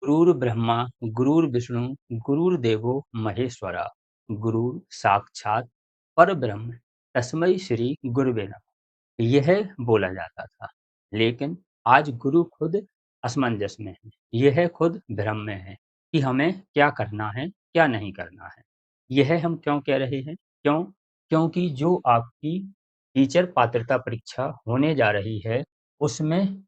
गुरुर्ब्रह्मा गुरुर्विष्णु गुरुर्देवो महेश्वरा गुरुर साक्षात परब्रह्म तस्मै श्री गुरुवे नमः। यह बोला जाता था, लेकिन आज गुरु खुद असमंजस में है। यह खुद भ्रम में है कि हमें क्या करना है, क्या नहीं करना है। यह हम क्यों कह रहे हैं? क्योंकि जो आपकी टीचर पात्रता परीक्षा होने जा रही है, उसमें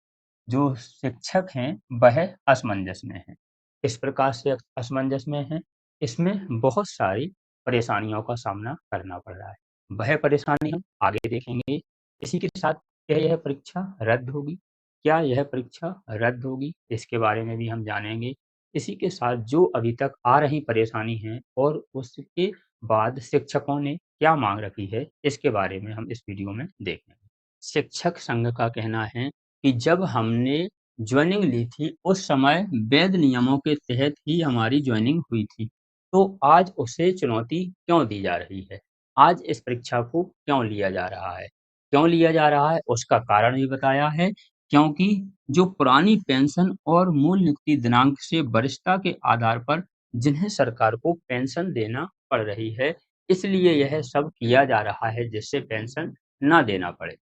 जो शिक्षक हैं वह असमंजस में हैं। किस प्रकार से असमंजस में हैं? इसमें बहुत सारी परेशानियों का सामना करना पड़ रहा है। वह परेशानी हम आगे देखेंगे। इसी के साथ क्या यह परीक्षा रद्द होगी? क्या यह परीक्षा रद्द होगी? इसके बारे में भी हम जानेंगे। इसी के साथ जो अभी तक आ रही परेशानी है और उसके बाद शिक्षकों ने क्या माँग रखी है, इसके बारे में हम इस वीडियो में देखेंगे। शिक्षक संघ का कहना है कि जब हमने जॉइनिंग ली थी, उस समय वैध नियमों के तहत ही हमारी जॉइनिंग हुई थी। तो आज उसे चुनौती क्यों दी जा रही है? आज इस परीक्षा को क्यों लिया जा रहा है? क्यों लिया जा रहा है? उसका कारण भी बताया है, क्योंकि जो पुरानी पेंशन और मूल नियुक्ति दिनांक से वरिष्ठता के आधार पर जिन्हें सरकार को पेंशन देना पड़ रही है, इसलिए यह सब किया जा रहा है जिससे पेंशन ना देना पड़े।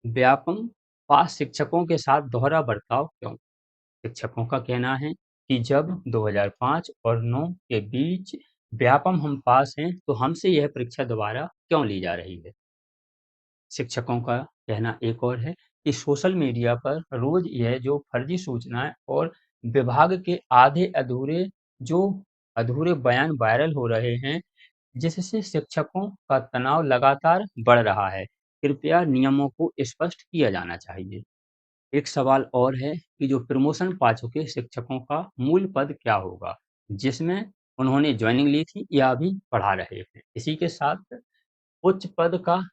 व्यापम पास शिक्षकों के साथ दोहरा बर्ताव क्यों? शिक्षकों का कहना है कि जब 2005 और 9 के बीच व्यापम हम पास हैं, तो हमसे यह परीक्षा दोबारा क्यों ली जा रही है? शिक्षकों का कहना एक और है कि सोशल मीडिया पर रोज यह जो फर्जी सूचनाएं और विभाग के जो अधूरे बयान वायरल हो रहे हैं, जिससे शिक्षकों का तनाव लगातार बढ़ रहा है। कृपया नियमों को स्पष्ट किया जाना चाहिए। एक सवाल और है कि जो प्रमोशन पा चुके शिक्षकों का मूल पद क्या होगा, जिसमें उन्होंने जॉइनिंग ली थी या अभी पढ़ा रहे हैं। इसी के साथ उच्च पद का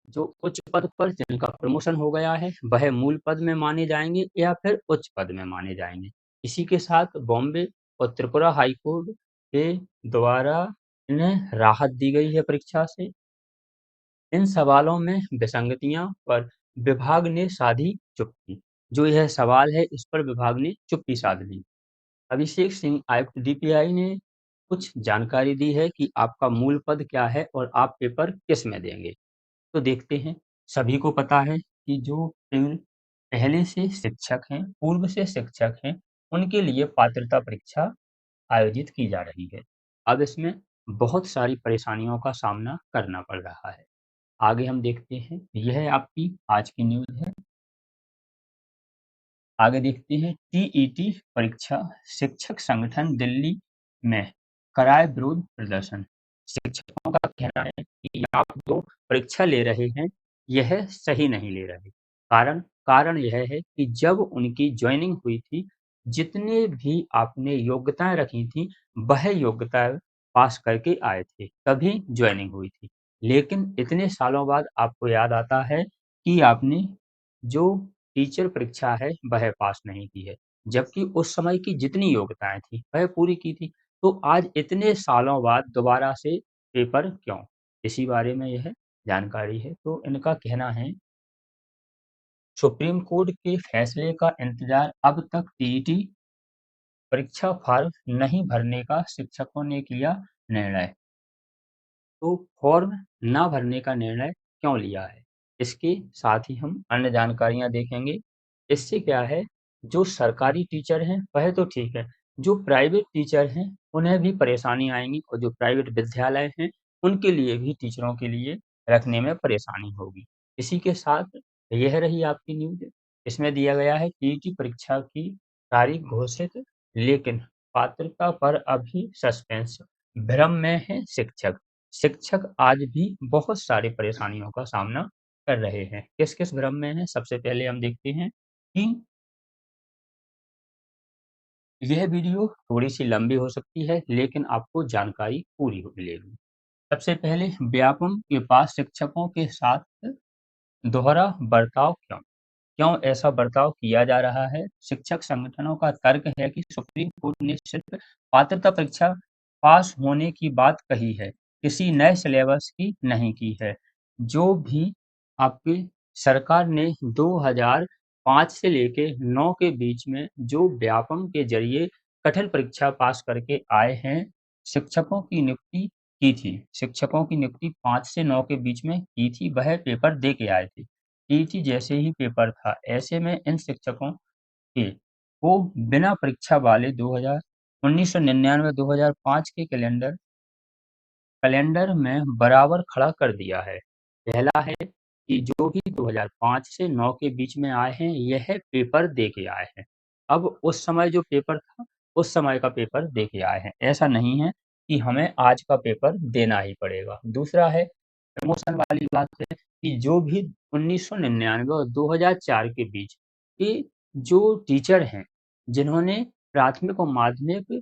जो उच्च पद पर जिनका प्रमोशन हो गया है, वह मूल पद में माने जाएंगे या फिर उच्च पद में माने जाएंगे। इसी के साथ बॉम्बे और त्रिपुरा हाई कोर्ट के द्वारा इन्हें राहत दी गई है परीक्षा से। इन सवालों में विसंगतियां पर विभाग ने साधी चुप्पी। जो यह सवाल है, इस पर विभाग ने चुप्पी साध ली। अभिषेक सिंह आयुक्त डीपीआई ने कुछ जानकारी दी है कि आपका मूल पद क्या है और आप पेपर किस में देंगे। तो देखते हैं। सभी को पता है कि जो पहले से शिक्षक हैं, पूर्व से शिक्षक हैं, उनके लिए पात्रता परीक्षा आयोजित की जा रही है। अब इसमें बहुत सारी परेशानियों का सामना करना पड़ रहा है। आगे हम देखते हैं। यह आपकी आज की न्यूज़ है। आगे देखते हैं। टीईटी परीक्षा शिक्षक संगठन दिल्ली में कराए विरोध प्रदर्शन। शिक्षकों का कहना है कि आप जो परीक्षा ले रहे हैं, यह सही नहीं ले रहे। कारण यह है कि जब उनकी जॉइनिंग हुई थी, जितने भी आपने योग्यताएं रखी थी, वह योग्यताएं पास करके आए थे, तभी जॉइनिंग हुई थी। लेकिन इतने सालों बाद आपको याद आता है कि आपने जो टीचर परीक्षा है वह पास नहीं की है, जबकि उस समय की जितनी योग्यताएं थी वह पूरी की थी। तो आज इतने सालों बाद दोबारा से पेपर क्यों? इसी बारे में यह जानकारी है। तो इनका कहना है, सुप्रीम कोर्ट के फैसले का इंतजार, अब तक टीईटी परीक्षा फॉर्म नहीं भरने का शिक्षकों ने किया निर्णय। तो फॉर्म ना भरने का निर्णय क्यों लिया है? इसके साथ ही हम अन्य जानकारियाँ देखेंगे। इससे क्या है, जो सरकारी टीचर हैं वह तो ठीक है, जो प्राइवेट टीचर हैं उन्हें भी परेशानी आएँगी और जो प्राइवेट विद्यालय हैं, उनके लिए भी टीचरों के लिए रखने में परेशानी होगी। इसी के साथ यह रही आपकी न्यूज़। इसमें दिया गया है टीईटी परीक्षा की तारीख घोषित, लेकिन पात्रता पर अभी सस्पेंस। भ्रम में हैं शिक्षक। शिक्षक आज भी बहुत सारी परेशानियों का सामना कर रहे हैं। किस-किस भ्रम में हैं? सबसे पहले हम देखते हैं कि यह वीडियो थोड़ी-सी लंबी हो सकती है, लेकिन आपको जानकारी पूरी मिलेगी। सबसे पहले, व्यापम के पास शिक्षकों के साथ दोहरा बर्ताव क्यों? क्यों ऐसा बर्ताव किया जा रहा है? शिक्षक संगठनों का तर्क है कि सुप्रीम कोर्ट ने सिर्फ पात्रता परीक्षा पास होने की बात कही है, किसी नए सिलेबस की नहीं की है। जो भी आपकी सरकार ने 5 से लेके 9 के बीच में जो व्यापम के ज़रिए कठिन परीक्षा पास करके आए हैं, शिक्षकों की नियुक्ति की थी। शिक्षकों की नियुक्ति 5 से 9 के बीच में की थी, वह पेपर दे के आए थे। टीईटी जैसे ही पेपर था, ऐसे में इन शिक्षकों के को बिना परीक्षा वाले 2000 1999-2005 के कैलेंडर में बराबर खड़ा कर दिया है। पहला है कि जो भी 2005 से 9 के बीच में आए हैं, यह पेपर दे के आए हैं। अब उस समय जो पेपर था, उस समय का पेपर दे के आए हैं। ऐसा नहीं है कि हमें आज का पेपर देना ही पड़ेगा। दूसरा है प्रमोशन वाली बात है कि जो भी 1999 और 2004 के बीच के जो टीचर हैं, जिन्होंने प्राथमिक और माध्यमिक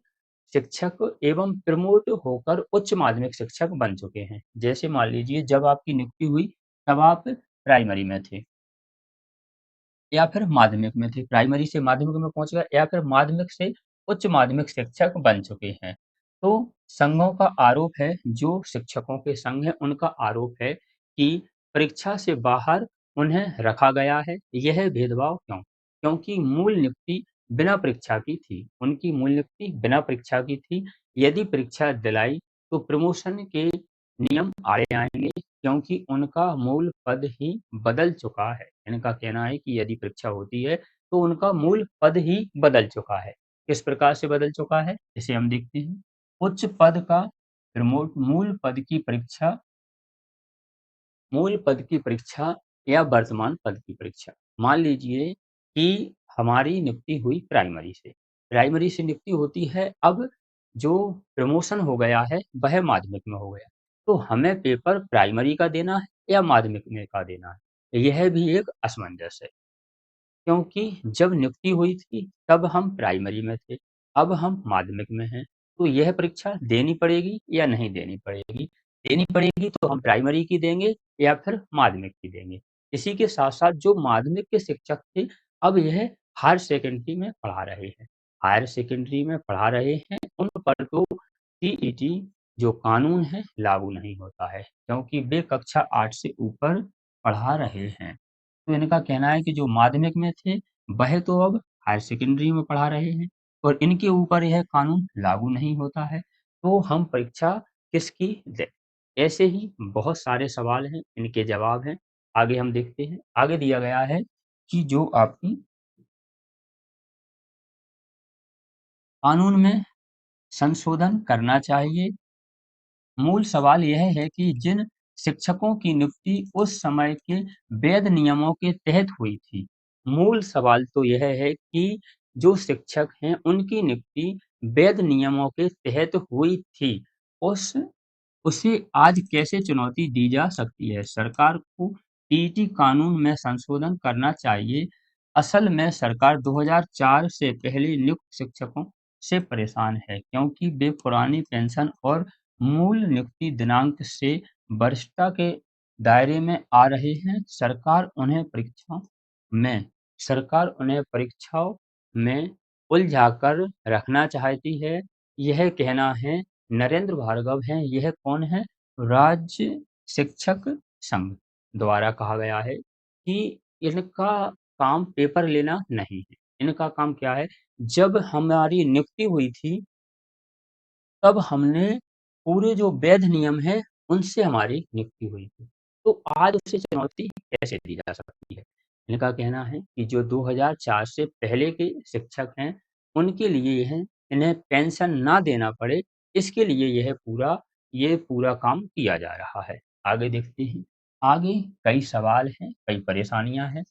शिक्षक एवं प्रमोट होकर उच्च माध्यमिक शिक्षक बन चुके हैं। जैसे मान लीजिए जब आपकी नियुक्ति हुई, तब आप प्राइमरी में थे या फिर माध्यमिक में थे। प्राइमरी से माध्यमिक में पहुँच गए या फिर माध्यमिक से उच्च माध्यमिक शिक्षक बन चुके हैं। तो संघों का आरोप है, जो शिक्षकों के संघ हैं, उनका आरोप है कि परीक्षा से बाहर उन्हें रखा गया है। यह भेदभाव क्यों? क्योंकि मूल नियुक्ति बिना परीक्षा की थी। उनकी मूल नियुक्ति बिना परीक्षा की थी। यदि परीक्षा दिलाई तो प्रमोशन के नियम आड़े आएँगे, क्योंकि उनका मूल पद ही बदल चुका है। इनका कहना है कि यदि परीक्षा होती है, तो उनका मूल पद ही बदल चुका है। किस प्रकार से बदल चुका है? इसे हम देखते हैं। उच्च पद का प्रमोट मूल पद की परीक्षा या वर्तमान पद की परीक्षा। मान लीजिए कि हमारी नियुक्ति हुई प्राइमरी से। प्राइमरी से नियुक्ति होती है, अब जो प्रमोशन हो गया है, वह माध्यमिक में हो गया। तो हमें पेपर प्राइमरी का देना है या माध्यमिक में का देना है? यह भी एक असमंजस है। क्योंकि जब नियुक्ति हुई थी, तब हम प्राइमरी में थे, अब हम माध्यमिक में हैं, तो यह परीक्षा देनी पड़ेगी या नहीं देनी पड़ेगी? देनी पड़ेगी तो हम प्राइमरी की देंगे या फिर माध्यमिक की देंगे। इसी के साथ-साथ जो माध्यमिक के शिक्षक थे, अब यह हायर सेकेंडरी में पढ़ा रहे हैं। हायर सेकेंडरी में पढ़ा रहे हैं, उन पर तो टीईटी जो कानून है, लागू नहीं होता है, क्योंकि वे कक्षा 8 से ऊपर पढ़ा रहे हैं। तो इनका कहना है कि जो माध्यमिक में थे, वह तो अब हायर सेकेंडरी में पढ़ा रहे हैं और इनके ऊपर यह कानून लागू नहीं होता है, तो हम परीक्षा किसकी दें? ऐसे ही बहुत सारे सवाल हैं, इनके जवाब हैं। आगे हम देखते हैं, आगे दिया गया है कि जो आपकी कानून में संशोधन करना चाहिए। मूल सवाल यह है कि जिन शिक्षकों की नियुक्ति उस समय के वैध नियमों के तहत हुई थी। मूल सवाल तो यह है कि जो शिक्षक हैं, उनकी नियुक्ति वैध नियमों के तहत हुई थी। उस उसे आज कैसे चुनौती दी जा सकती है? सरकार को टीईटी कानून में संशोधन करना चाहिए। असल में सरकार 2004 से पहले नियुक्त शिक्षकों से परेशान है, क्योंकि वे पुरानी पेंशन और मूल नियुक्ति दिनांक से वरिष्ठता के दायरे में आ रहे हैं। में सरकार उन्हें परीक्षाओं में उलझाकर रखना चाहती है। यह कहना है नरेंद्र भार्गव हैं, यह कौन है? राज्य शिक्षक संघ द्वारा कहा गया है कि इनका काम पेपर लेना नहीं है। इनका काम क्या है? जब हमारी नियुक्ति हुई थी, तब हमने पूरे जो वैध नियम हैं, उनसे हमारी नियुक्ति हुई थी। तो आज उसे चुनौती कैसे दी जा सकती है? इनका कहना है कि जो 2004 से पहले के शिक्षक हैं, उनके लिए इन्हें पेंशन ना देना पड़े, इसके लिए ये पूरा काम किया जा रहा है। आगे देखते हैं। आगे कई सवाल हैं, कई परेशानियाँ हैं।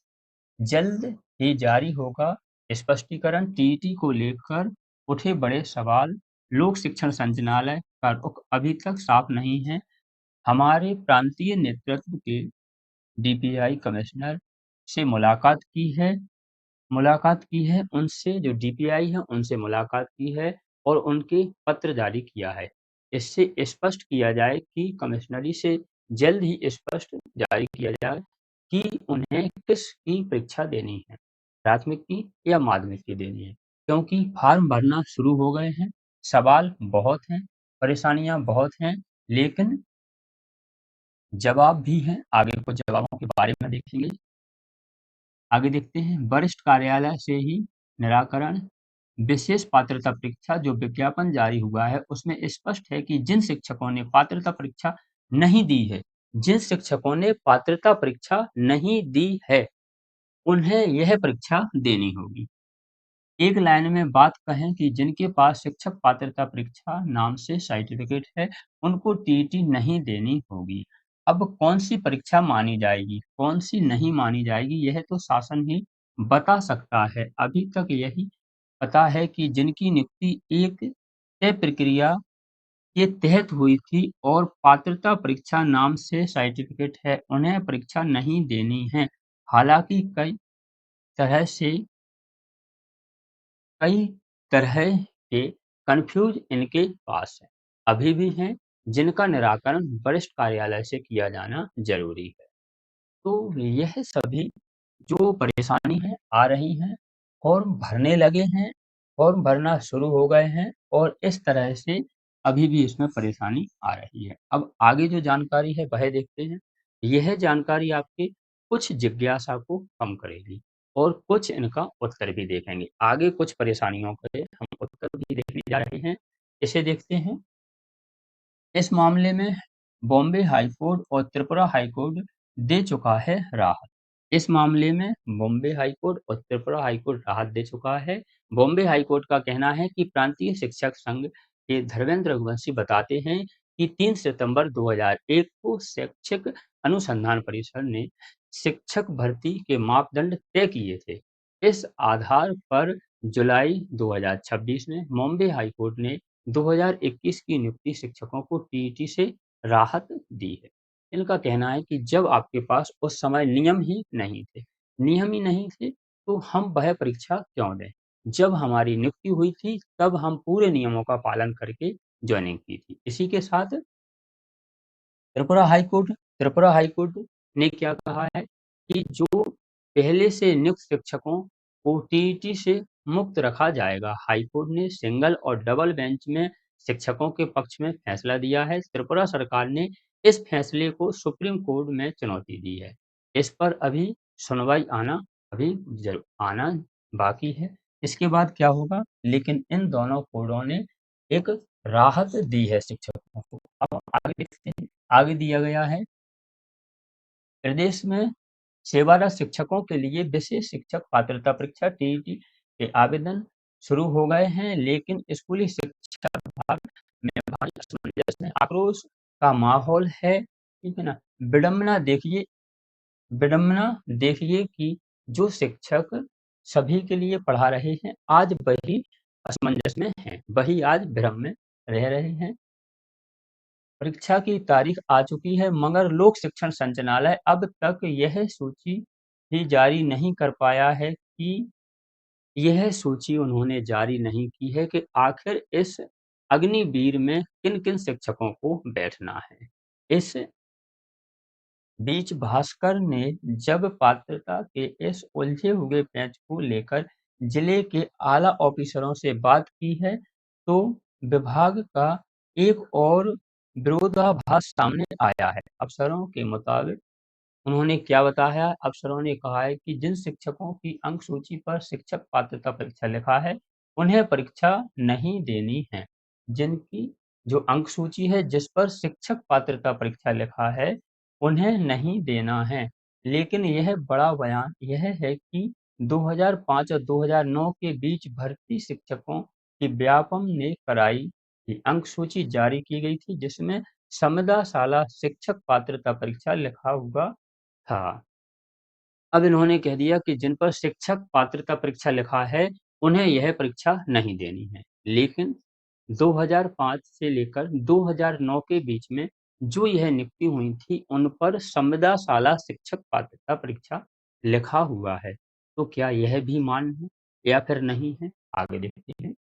जल्द ही जारी होगा स्पष्टीकरण। टीईटी को लेकर उठे बड़े सवाल। लोक शिक्षण संचालनालय का रुख अभी तक साफ नहीं है। हमारे प्रांतीय नेतृत्व के डीपीआई कमिश्नर से मुलाकात की है, उनसे जो डीपीआई है, उनसे मुलाकात की है और उनके पत्र जारी किया है। इससे स्पष्ट किया जाए कि कमिश्नरी से जल्द ही स्पष्ट जारी किया जाए कि उन्हें किसकी परीक्षा देनी है, प्राथमिक की या माध्यमिक की देनी है। क्योंकि फॉर्म भरना शुरू हो गए हैं, सवाल बहुत हैं, परेशानियाँ बहुत हैं, लेकिन जवाब भी हैं। आगे कुछ जवाबों के बारे में देखेंगे। आगे देखते हैं, वरिष्ठ कार्यालय से ही निराकरण। विशेष पात्रता परीक्षा जो विज्ञापन जारी हुआ है उसमें स्पष्ट है कि जिन शिक्षकों ने पात्रता परीक्षा नहीं दी है, जिन शिक्षकों ने पात्रता परीक्षा नहीं दी है, उन्हें यह परीक्षा देनी होगी। एक लाइन में बात कहें कि जिनके पास शिक्षक पात्रता परीक्षा नाम से सर्टिफिकेट है, उनको टीईटी नहीं देनी होगी। अब कौन-सी परीक्षा मानी जाएगी, कौन-सी नहीं मानी जाएगी, यह तो शासन ही बता सकता है। अभी तक यही पता है कि जिनकी नियुक्ति एक तय प्रक्रिया के तहत हुई थी और पात्रता परीक्षा नाम से सर्टिफिकेट है, उन्हें परीक्षा नहीं देनी है। हालाँकि तरह से कई तरह के कन्फ्यूज़ इनके पास हैं, अभी भी हैं, जिनका निराकरण वरिष्ठ कार्यालय से किया जाना ज़रूरी है। तो यह सभी जो परेशानी है, आ रही हैं, फॉर्म भरने लगे हैं, फॉर्म भरना शुरू हो गए हैं और इस तरह से अभी भी इसमें परेशानी आ रही है। अब आगे जो जानकारी है वह देखते हैं। यह जानकारी आपकी कुछ जिज्ञासा को कम करेगी और कुछ इनका उत्तर भी देखेंगे। आगे कुछ परेशानियों के हम उत्तर भी देखने जा रहे हैं। इसे देखते हैं। इस मामले में बॉम्बे हाई कोर्ट और त्रिपुरा हाई कोर्ट दे चुका है राहत। इस मामले में बॉम्बे हाई कोर्ट और त्रिपुरा हाई कोर्ट राहत दे चुका है। बॉम्बे हाई कोर्ट का कहना है कि प्रांतीय शिक्षक संघ के धर्मेंद्र रघुवंशी बताते हैं कि 3 सितंबर 2001 को शैक्षिक अनुसंधान परिषद ने शिक्षक भर्ती के मापदंड तय किए थे। इस आधार पर जुलाई 2026 में बॉम्बे हाई कोर्ट ने 2021 की नियुक्ति शिक्षकों को टीईटी से राहत दी है। इनका कहना है कि जब आपके पास उस समय नियम ही नहीं थे, तो हम वह परीक्षा क्यों दें? जब हमारी नियुक्ति हुई थी, तब हम पूरे नियमों का पालन करके जॉइनिंग की थी। इसी के साथ त्रिपुरा हाई कोर्ट ने क्या कहा है कि जो पहले से नियुक्त शिक्षकों को टीईटी से मुक्त रखा जाएगा। हाई कोर्ट ने सिंगल और डबल बेंच में शिक्षकों के पक्ष में फैसला दिया है। त्रिपुरा सरकार ने इस फैसले को सुप्रीम कोर्ट में चुनौती दी है। इस पर अभी सुनवाई अभी आना बाकी है। इसके बाद क्या होगा? लेकिन इन दोनों कोर्टों ने एक राहत दी है शिक्षकों को। अब आगे देखते हैं। आगे दिया गया है, प्रदेश में सेवारत शिक्षकों के लिए विशेष शिक्षक पात्रता परीक्षा टीईटी के आवेदन शुरू हो गए हैं, लेकिन स्कूली शिक्षा विभाग में भारी असमंजस में आक्रोश का माहौल है, ठीक है ना? विडंबना देखिए कि जो शिक्षक सभी के लिए पढ़ा रहे हैं, आज वही असमंजस में हैं, वही आज भ्रम में रह रहे हैं। परीक्षा की तारीख आ चुकी है, मगर लोक शिक्षण संचालनालय अब तक यह सूची ही जारी नहीं कर पाया है कि यह सूची उन्होंने जारी नहीं की है कि आखिर इस अग्निवीर में किन-किन शिक्षकों को बैठना है। इस बीच भास्कर ने जब पात्रता के इस उलझे हुए पेच को लेकर जिले के आला ऑफिसरों से बात की है, तो विभाग का एक और विरोधाभास सामने आया है। अफसरों के मुताबिक उन्होंने क्या बताया? अफसरों ने कहा है कि जिन शिक्षकों की अंक सूची पर शिक्षक पात्रता परीक्षा लिखा है, उन्हें परीक्षा नहीं देनी है। जिनकी जो अंक सूची है जिस पर शिक्षक पात्रता परीक्षा लिखा है, उन्हें नहीं देना है। लेकिन यह बड़ा बयान यह है कि 2005 और 2009 के बीच भर्ती शिक्षकों की व्यापम ने कराई थी। अंक सूची जारी की गई थी जिसमें संविदा शाला शिक्षक पात्रता परीक्षा लिखा हुआ था। अब इन्होंने कह दिया कि जिन पर शिक्षक पात्रता परीक्षा लिखा है, उन्हें यह परीक्षा नहीं देनी है। लेकिन 2005 से लेकर 2009 के बीच में जो यह नियुक्ति हुई थी, उन पर संविदा शाला शिक्षक पात्रता परीक्षा लिखा हुआ है। तो क्या यह भी मान्य है या फिर नहीं है? आगे देखते हैं।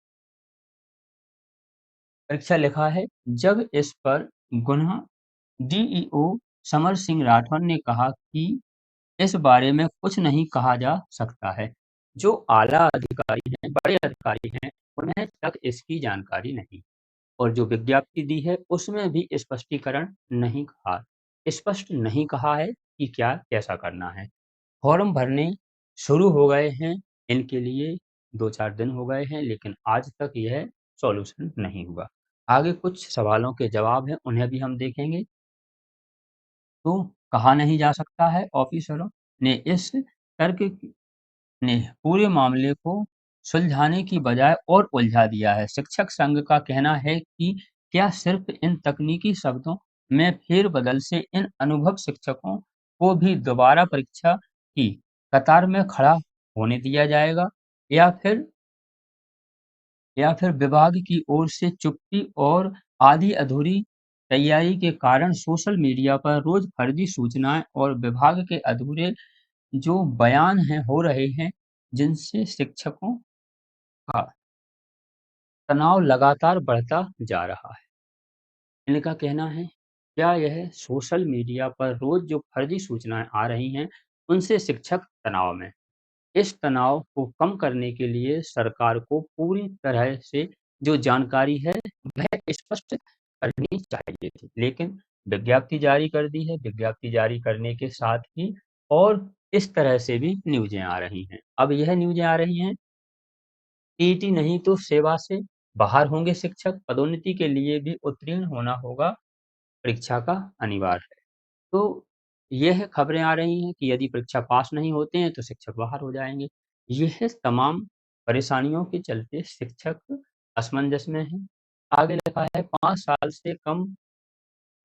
परीक्षा लिखा है, जब इस पर गुना डीईओ समर सिंह राठौर ने कहा कि इस बारे में कुछ नहीं कहा जा सकता है। जो आला अधिकारी हैं, बड़े अधिकारी हैं, उन्हें तक इसकी जानकारी नहीं और जो विज्ञप्ति दी है, उसमें भी स्पष्टीकरण नहीं कहा स्पष्ट नहीं कहा है कि क्या कैसा करना है। फॉर्म भरने शुरू हो गए हैं, इनके लिए 2-4 दिन हो गए हैं, लेकिन आज तक यह सॉल्यूशन नहीं हुआ। आगे कुछ सवालों के जवाब हैं, उन्हें भी हम देखेंगे। तो कहा नहीं जा सकता है, ऑफिसरों ने इस तर्क ने पूरे मामले को सुलझाने की बजाय और उलझा दिया है। शिक्षक संघ का कहना है कि क्या सिर्फ इन तकनीकी शब्दों में फेरबदल से इन अनुभव शिक्षकों को भी दोबारा परीक्षा की कतार में खड़ा होने दिया जाएगा, या फिर विभाग की ओर से चुप्पी और आधी अधूरी तैयारी के कारण सोशल मीडिया पर रोज फर्जी सूचनाएं और विभाग के अधूरे जो बयान हैं हो रहे हैं, जिनसे शिक्षकों का तनाव लगातार बढ़ता जा रहा है। इनका कहना है, क्या यह सोशल मीडिया पर रोज जो फर्जी सूचनाएं आ रही हैं, उनसे शिक्षक तनाव में। इस तनाव को कम करने के लिए सरकार को पूरी तरह से जो जानकारी है, वह स्पष्ट करनी चाहिए थी। लेकिन विज्ञप्ति जारी कर दी है, विज्ञप्ति जारी करने के साथ ही और इस तरह से भी न्यूज़ें आ रही हैं। अब यह न्यूज़ें आ रही हैं, टीईटी नहीं तो सेवा से बाहर होंगे शिक्षक, पदोन्नति के लिए भी उत्तीर्ण होना होगा, परीक्षा का अनिवार्य है। तो यह खबरें आ रही हैं कि यदि परीक्षा पास नहीं होते हैं तो शिक्षक बाहर हो जाएँगे। यह तमाम परेशानियों के चलते शिक्षक असमंजस में हैं। आगे लिखा है, 5 साल से कम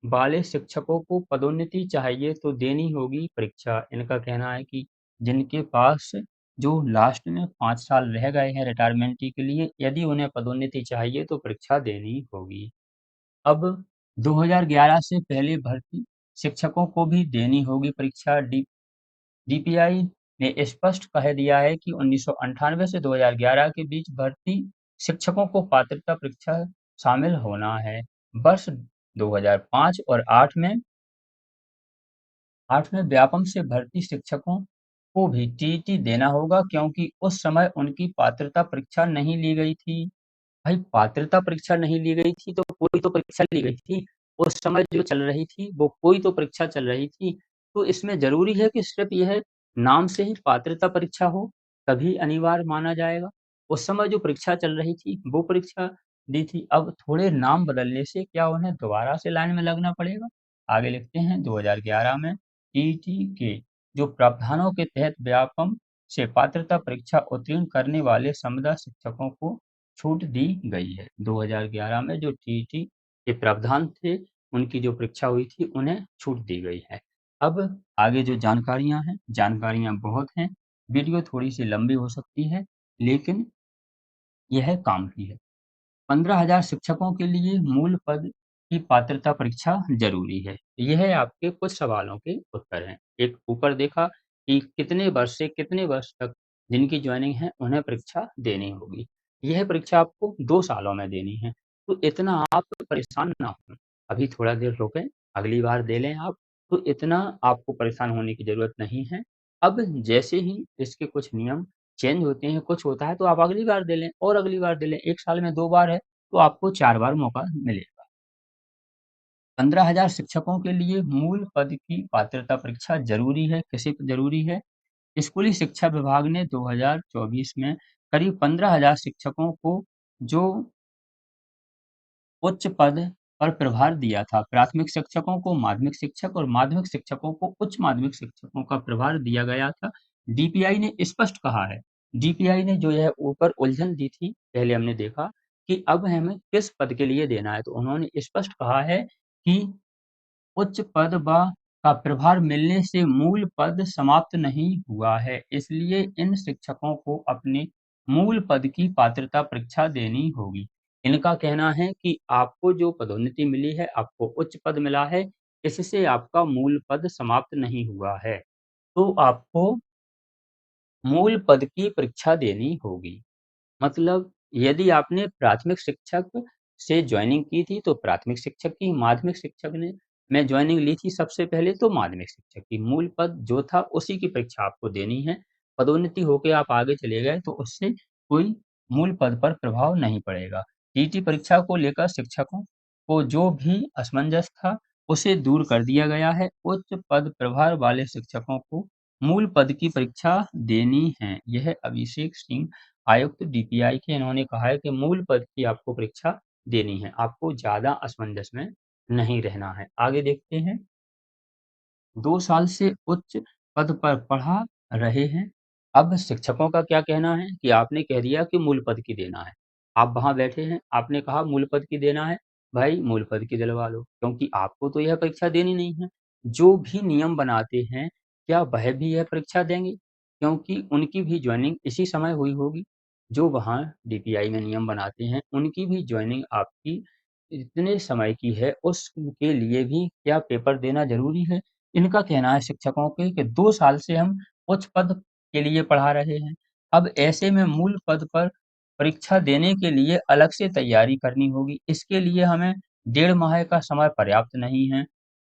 वाले शिक्षकों को पदोन्नति चाहिए तो देनी होगी परीक्षा। इनका कहना है कि जिनके पास जो लास्ट में 5 साल रह गए हैं रिटायरमेंट के लिए, यदि उन्हें पदोन्नति चाहिए तो परीक्षा देनी होगी। अब 2011 से पहले भर्ती शिक्षकों को भी देनी होगी परीक्षा। डीपीआई ने स्पष्ट कह दिया है कि 1998 से 2011 के बीच भर्ती शिक्षकों को पात्रता परीक्षा शामिल होना है। वर्ष 2005 और 8 में व्यापम से भर्ती शिक्षकों को भी टीईटी देना होगा, क्योंकि उस समय उनकी पात्रता परीक्षा नहीं ली गई थी। भाई, पात्रता परीक्षा नहीं ली गई थी तो कोई तो परीक्षा ली गई थी। उस समय जो चल रही थी वो कोई तो परीक्षा चल रही थी। तो इसमें ज़रूरी है कि सिर्फ़ यह नाम से ही पात्रता परीक्षा हो, तभी अनिवार्य माना जाएगा। उस समय जो परीक्षा चल रही थी वो परीक्षा दी थी। अब थोड़े नाम बदलने से क्या उन्हें दोबारा से लाइन में लगना पड़ेगा? आगे लिखते हैं, 2011 में टीईटी के जो प्रावधानों के तहत व्यापम से पात्रता परीक्षा उत्तीर्ण करने वाले संविदा शिक्षकों को छूट दी गई है। 2011 में जो टीईटी के प्रावधान थे, उनकी जो परीक्षा हुई थी, उन्हें छूट दी गई है। अब आगे जो जानकारियाँ हैं, जानकारियाँ बहुत हैं, वीडियो थोड़ी-सी लंबी हो सकती है, लेकिन यह काम की है। 15,000 शिक्षकों के लिए मूल पद की पात्रता परीक्षा ज़रूरी है। यह आपके कुछ सवालों के उत्तर हैं। एक ऊपर देखा कि कितने वर्ष से कितने वर्ष तक जिनकी जॉइनिंग है, उन्हें परीक्षा देनी होगी। यह परीक्षा आपको 2 सालों में देनी है, तो इतना आप परेशान ना हों। अभी थोड़ा देर रुकें, अगली बार दे लें आप, तो इतना आपको परेशान होने की ज़रूरत नहीं है। अब जैसे ही इसके कुछ नियम चेंज होते हैं, कुछ होता है, तो आप अगली बार दे लें और अगली बार दे लें। 1 साल में 2 बार है, तो आपको 4 बार मौका मिलेगा। 15,000 शिक्षकों के लिए मूल पद की पात्रता परीक्षा ज़रूरी है। किसे ज़रूरी है? स्कूली शिक्षा विभाग ने 2024 में करीब 15,000 शिक्षकों को जो उच्च पद पर प्रभार दिया था। प्राथमिक शिक्षकों को माध्यमिक शिक्षक और माध्यमिक शिक्षकों को उच्च माध्यमिक शिक्षकों का प्रभार दिया गया था। डीपीआई ने स्पष्ट कहा है, डीपीआई ने जो यह ऊपर उलझन दी थी, पहले हमने देखा कि अब हमें किस पद के लिए देना है, तो उन्होंने स्पष्ट कहा है कि उच्च पद का प्रभार मिलने से मूल पद समाप्त नहीं हुआ है, इसलिए इन शिक्षकों को अपने मूल पद की पात्रता परीक्षा देनी होगी। इनका कहना है कि आपको जो पदोन्नति मिली है, आपको उच्च पद मिला है, इससे आपका मूल पद समाप्त नहीं हुआ है। तो आपको मूल पद की परीक्षा देनी होगी। मतलब यदि आपने प्राथमिक शिक्षक से जॉइनिंग की थी, तो प्राथमिक शिक्षक की, माध्यमिक शिक्षक ने में जॉइनिंग ली थी सबसे पहले, तो माध्यमिक शिक्षक की। मूल पद जो था उसी की परीक्षा आपको देनी है। पदोन्नति होके आप आगे चले गए तो उससे कोई मूल पद पर प्रभाव नहीं पड़ेगा। टीटी परीक्षा को लेकर शिक्षकों को जो भी असमंजस था, उसे दूर कर दिया गया है। उच्च पद प्रभार वाले शिक्षकों को मूल पद की परीक्षा देनी है। यह अभिषेक सिंह आयुक्त डीपीआई के इन्होंने कहा है कि मूल पद की आपको परीक्षा देनी है। आपको ज़्यादा असमंजस में नहीं रहना है। आगे देखते हैं। 2 साल से उच्च पद पर पढ़ा रहे हैं। अब शिक्षकों का क्या कहना है कि आपने कह दिया कि मूल पद की देना है। आप वहाँ बैठे हैं, आपने कहा मूल पद की देना है, भाई मूल पद की दिलवा लो, क्योंकि आपको तो यह परीक्षा देनी नहीं है। जो भी नियम बनाते हैं, क्या वह भी यह परीक्षा देंगे? क्योंकि उनकी भी जॉइनिंग इसी समय हुई होगी। जो वहाँ डीपीआई में नियम बनाते हैं, उनकी भी जॉइनिंग आपकी इतने समय की है, उसके लिए भी क्या पेपर देना ज़रूरी है? इनका कहना है शिक्षकों के कि 2 साल से हम उच्च पद के लिए पढ़ा रहे हैं। अब ऐसे में मूल पद पर परीक्षा देने के लिए अलग से तैयारी करनी होगी। इसके लिए हमें 1.5 माह का समय पर्याप्त नहीं है।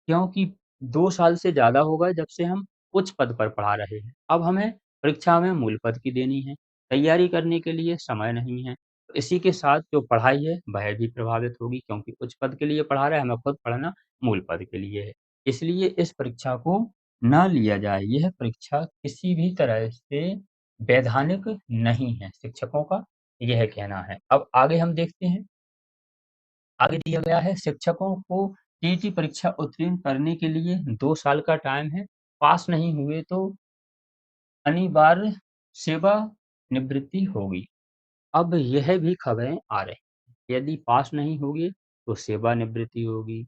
क्योंकि 2 साल से ज़्यादा हो गए जब से हम उच्च पद पर पढ़ा रहे हैं। अब हमें परीक्षा में मूल पद की देनी है, तैयारी करने के लिए समय नहीं है। तो इसी के साथ जो पढ़ाई है वह भी प्रभावित होगी, क्योंकि उच्च पद के लिए पढ़ा रहे हैं, हमें खुद पढ़ना मूल पद के लिए है। इसलिए इस परीक्षा को ना लिया जाए। यह परीक्षा किसी भी तरह से वैधानिक नहीं है, शिक्षकों का यह कहना है। अब आगे हम देखते हैं। आगे दिया गया है शिक्षकों को टीईटी परीक्षा उत्तीर्ण करने के लिए 2 साल का टाइम है। पास नहीं हुए तो अनिवार्य सेवानिवृत्ति होगी। अब यह भी खबरें आ रही हैं। यदि पास नहीं होगे तो सेवानिवृत्ति होगी।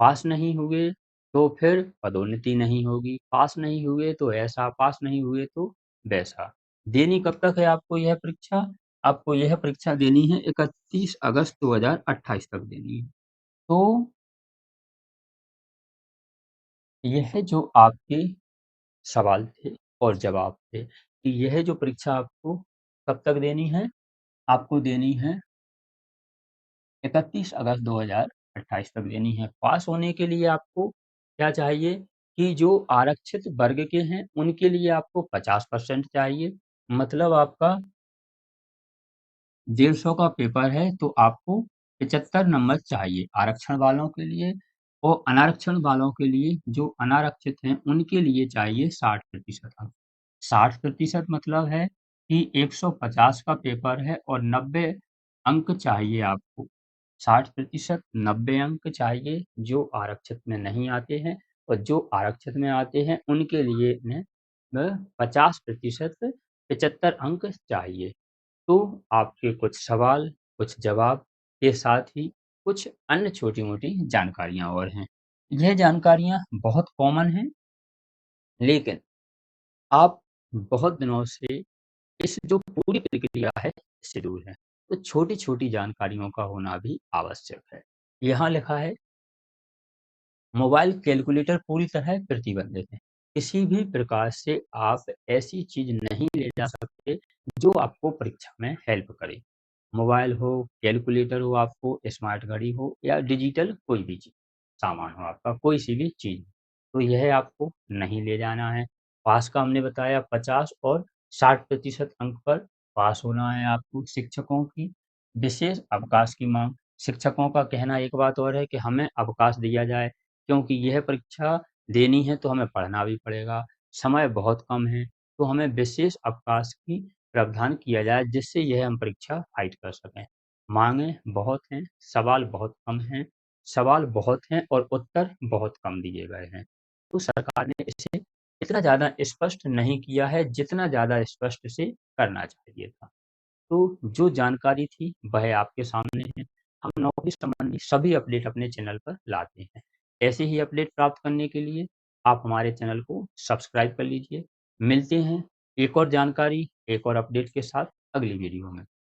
पास नहीं हुए तो फिर पदोन्नति नहीं होगी। पास नहीं हुए तो ऐसा, पास नहीं हुए तो वैसा। देनी कब तक है आपको यह परीक्षा? आपको यह परीक्षा देनी है 31 अगस्त 2028 तक देनी है। तो यह जो आपके सवाल थे और जवाब थे कि यह जो परीक्षा आपको कब तक देनी है? आपको देनी है 31 अगस्त 2028 तक देनी है। पास होने के लिए आपको क्या चाहिए कि जो आरक्षित वर्ग के हैं, उनके लिए आपको 50% चाहिए। मतलब आपका 150 का पेपर है तो आपको 75 नंबर चाहिए आरक्षण वालों के लिए, और अनारक्षण वालों के लिए, जो अनारक्षित हैं उनके लिए चाहिए 60% अंक। 60% मतलब है कि 150 का पेपर है और 90 अंक चाहिए आपको। 60% 90 अंक चाहिए जो आरक्षित में नहीं आते हैं, और जो आरक्षित में आते हैं उनके लिए ने 50% 75 अंक चाहिए। तो आपके कुछ सवाल, कुछ जवाब के साथ ही कुछ अन्य छोटी-मोटी जानकारियाँ और हैं। यह जानकारियाँ बहुत कॉमन हैं, लेकिन आप बहुत दिनों से इस जो पूरी प्रक्रिया है, इससे दूर हैं। तो छोटी-छोटी जानकारियों का होना भी आवश्यक है। यहाँ लिखा है, मोबाइल कैलकुलेटर पूरी तरह प्रतिबंधित है। किसी भी प्रकार से आप ऐसी चीज़ नहीं ले जा सकते, जो आपको परीक्षा में हेल्प करे। मोबाइल हो, कैलकुलेटर हो आपको, स्मार्ट घड़ी हो या डिजिटल कोई भी चीज़, सामान हो आपका, कोई-सी भी चीज़, तो यह आपको नहीं ले जाना है। पास का हमने बताया 50 और 60% अंक पर पास होना है आपको। शिक्षकों की विशेष अवकाश की माँग। शिक्षकों का कहना एक बात और है कि हमें अवकाश दिया जाए, क्योंकि यह परीक्षा देनी है तो हमें पढ़ना भी पड़ेगा। समय बहुत कम है, तो हमें विशेष अवकाश की प्रावधान किया जाए, जिससे यह हम परीक्षा फाइट कर सकें। माँगें बहुत हैं, सवाल बहुत कम हैं, सवाल बहुत हैं और उत्तर बहुत कम दिए गए हैं। तो सरकार ने इसे इतना ज़्यादा स्पष्ट नहीं किया है, जितना ज़्यादा स्पष्ट इसे करना चाहिए था। तो जो जानकारी थी वह आपके सामने है। हम नौकरी संबंधी सभी अपडेट अपने चैनल पर लाते हैं। ऐसे ही अपडेट प्राप्त करने के लिए आप हमारे चैनल को सब्सक्राइब कर लीजिए। मिलते हैं एक और जानकारी, एक और अपडेट के साथ अगली वीडियो में।